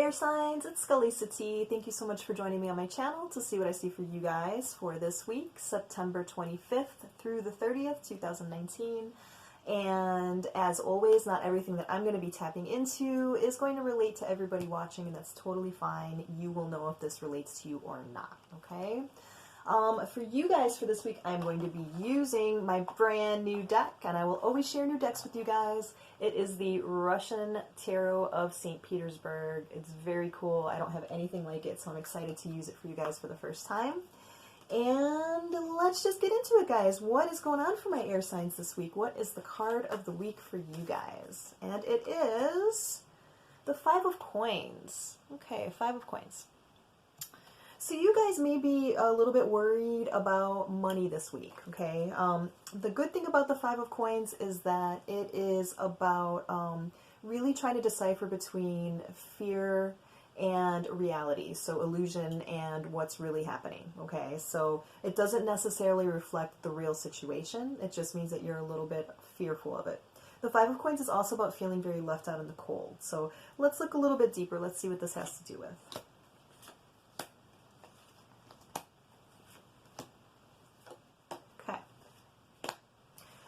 air signs, it's Scully City. Thank you so much for joining me on my channel to see what I see for you guys for this week, September 25th through the 30th, 2019. And as always, not everything that I'm going to be tapping into is going to relate to everybody watching, and that's totally fine. You will know if this relates to you or not, okay? For you guys for this week, I'm going to be using my brand new deck, and I will always share new decks with you guys. It is the Russian Tarot of St. Petersburg. It's very cool. I don't have anything like it, so I'm excited to use it for you guys for the first time. And let's just get into it, guys. What is going on for my air signs this week? What is the card of the week for you guys? And it is the Five of Coins. Okay, Five of Coins. So you guys may be a little bit worried about money this week, okay? The good thing about the Five of Coins is that it is about really trying to decipher between fear and reality, so illusion and what's really happening, okay? So it doesn't necessarily reflect the real situation. It just means that you're a little bit fearful of it. The Five of Coins is also about feeling very left out in the cold. So let's look a little bit deeper. Let's see what this has to do with.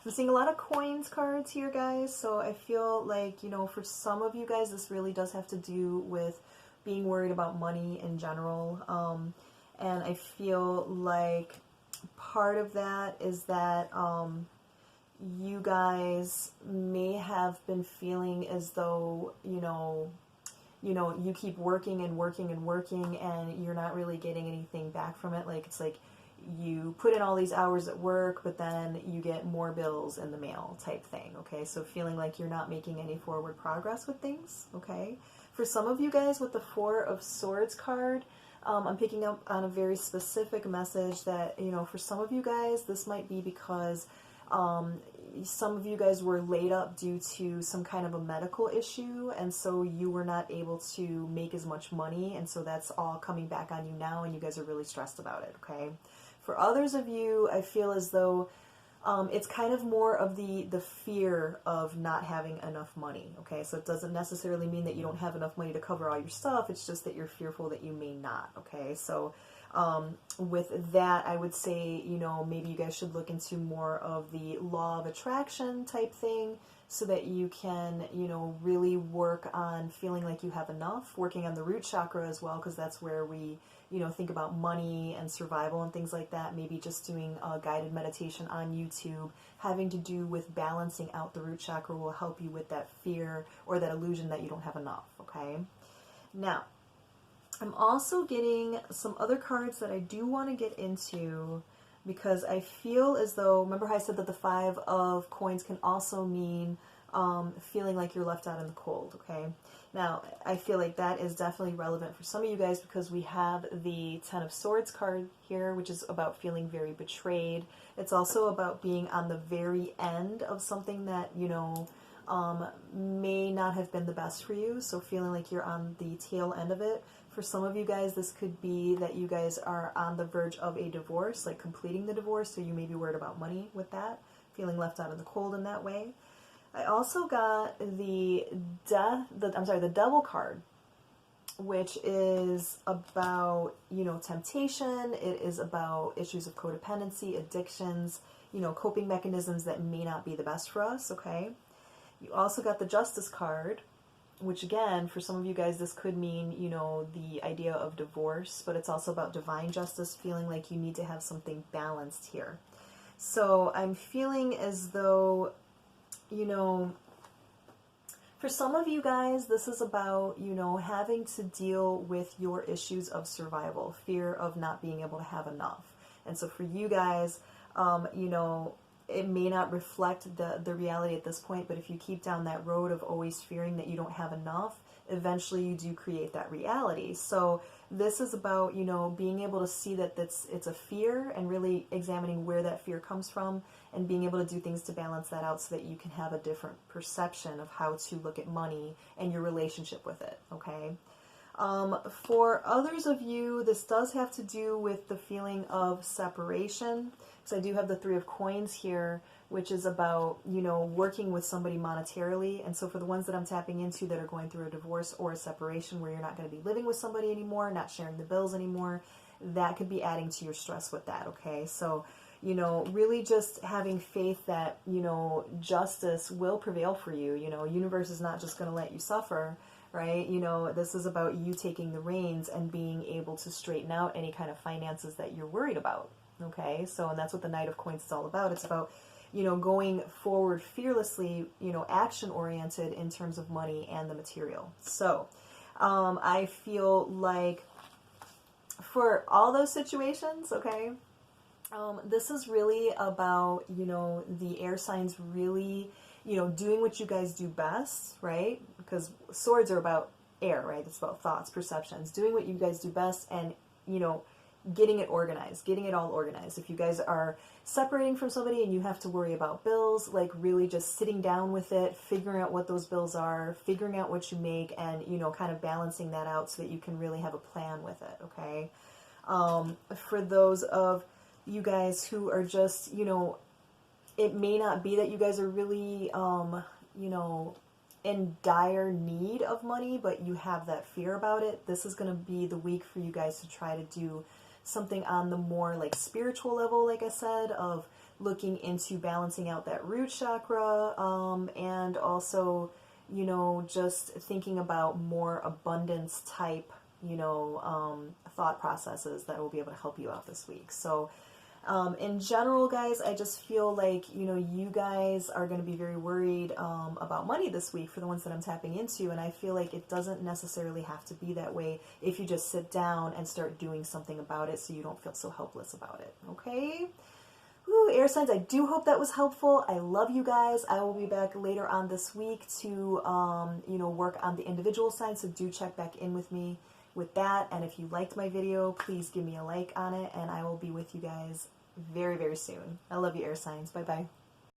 I'm seeing a lot of coins cards here, guys, so I feel like, you know, for some of you guys, this really does have to do with being worried about money in general, and I feel like part of that is that you guys may have been feeling as though, you keep working and working and working, and you're not really getting anything back from it. Like, it's like you put in all these hours at work, but then you get more bills in the mail type thing, okay? So feeling like you're not making any forward progress with things, okay? For some of you guys with the Four of Swords card, I'm picking up on a very specific message that, for some of you guys, this might be because some of you guys were laid up due to some kind of a medical issue, and so you were not able to make as much money, and so that's all coming back on you now, and you guys are really stressed about it, okay? For others of you, I feel as though it's kind of more of the fear of not having enough money, okay? So it doesn't necessarily mean that you don't have enough money to cover all your stuff, it's just that you're fearful that you may not, okay? So with that, I would say, maybe you guys should look into more of the law of attraction type thing so that you can, really work on feeling like you have enough, working on the root chakra as well, because that's where we, think about money and survival and things like that. Maybe just doing a guided meditation on YouTube having to do with balancing out the root chakra will help you with that fear or that illusion that you don't have enough, okay? Now, I'm also getting some other cards that I do want to get into because I feel as though, remember how I said that the Five of Coins can also mean feeling like you're left out in the cold, okay? Now, I feel like that is definitely relevant for some of you guys because we have the Ten of Swords card here, which is about feeling very betrayed. It's also about being on the very end of something that, may not have been the best for you, so feeling like you're on the tail end of it. For some of you guys, this could be that you guys are on the verge of a divorce, like completing the divorce, so you may be worried about money with that, feeling left out in the cold in that way. I also got the Devil card, which is about, temptation. It is about issues of codependency, addictions, coping mechanisms that may not be the best for us, okay? You also got the Justice card, which again, for some of you guys, this could mean, the idea of divorce, but it's also about divine justice, feeling like you need to have something balanced here. So I'm feeling as though, for some of you guys, this is about, having to deal with your issues of survival, fear of not being able to have enough. And so for you guys, it may not reflect the reality at this point, but if you keep down that road of always fearing that you don't have enough, eventually you do create that reality. So this is about, being able to see that it's a fear and really examining where that fear comes from and being able to do things to balance that out so that you can have a different perception of how to look at money and your relationship with it, okay? For others of you, this does have to do with the feeling of separation. So I do have the Three of Coins here, which is about, you know, working with somebody monetarily. And so for the ones that I'm tapping into that are going through a divorce or a separation where you're not going to be living with somebody anymore, not sharing the bills anymore, that could be adding to your stress with that, okay? So, you know, really just having faith that, you know, justice will prevail for you. You know, universe is not just going to let you suffer, right? You know, this is about you taking the reins and being able to straighten out any kind of finances that you're worried about, okay? So, and that's what the Knight of Coins is all about. It's about, you know, going forward fearlessly, you know, action-oriented in terms of money and the material. So, I feel like for all those situations, okay, this is really about, you know, the air signs really, you know, doing what you guys do best, right? Because swords are about air, right? It's about thoughts, perceptions, doing what you guys do best and, you know, getting it organized, getting it all organized. If you guys are separating from somebody and you have to worry about bills, like really just sitting down with it, figuring out what those bills are, figuring out what you make, and, you know, kind of balancing that out so that you can really have a plan with it, okay? For those of you guys who are just, you know, it may not be that you guys are really, you know, in dire need of money, but you have that fear about it. This is going to be the week for you guys to try to do something on the more like spiritual level, like I said, of looking into balancing out that root chakra, and also, you know, just thinking about more abundance type, you know, thought processes that will be able to help you out this week. So, in general, guys, I just feel like, you know, you guys are going to be very worried about money this week for the ones that I'm tapping into, and I feel like it doesn't necessarily have to be that way if you just sit down and start doing something about it so you don't feel so helpless about it, okay? Woo, air signs, I do hope that was helpful. I love you guys. I will be back later on this week to, you know, work on the individual signs, so do check back in with me with that. And if you liked my video, please give me a like on it, and I will be with you guys very, very soon. I love you, air signs. Bye-bye.